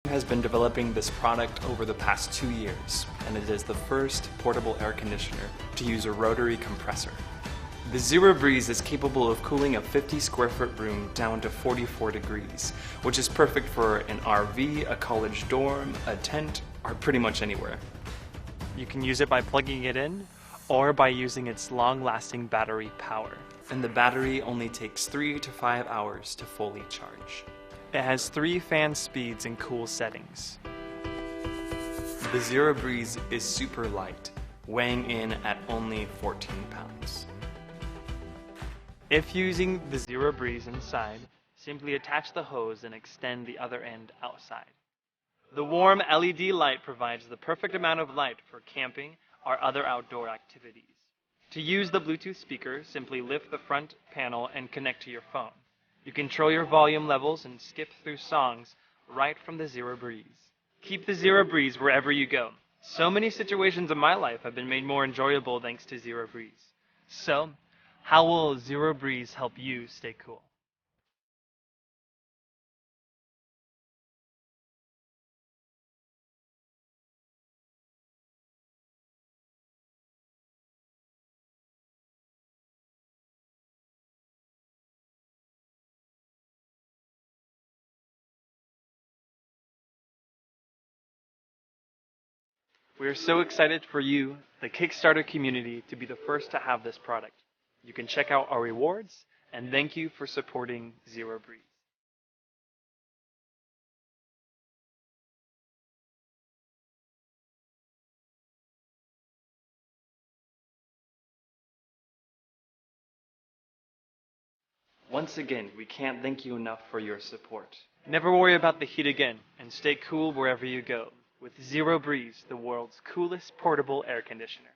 has been developing this product over the past 2 years, and it is the first portable air conditioner to use a rotary compressor. The Zero Breeze is capable of cooling a 50 square foot room down to 44 degrees, which is perfect for an RV, a college dorm, a tent, or pretty much anywhere. You can use it by plugging it in or by using its long-lasting battery power. And the battery only takes 3 to 5 hours to fully charge. It has 3 fan speeds and cool settings. The Zero Breeze is super light, weighing in at only 14 pounds. If using the Zero Breeze inside, simply attach the hose and extend the other end outside. The warm LED light provides the perfect amount of light for camping or other outdoor activities. To use the Bluetooth speaker, simply lift the front panel and connect to your phone. You control your volume levels and skip through songs right from the Zero Breeze. Keep the Zero Breeze wherever you go. So many situations in my life have been made more enjoyable thanks to Zero Breeze. So, how will Zero Breeze help you stay cool? We are so excited for you, the Kickstarter community, to be the first to have this product. You can check out our rewards, and thank you for supporting Zero Breeze. Once again, we can't thank you enough for your support. Never worry about the heat again, and stay cool wherever you go with Zero Breeze, the world's coolest portable air conditioner.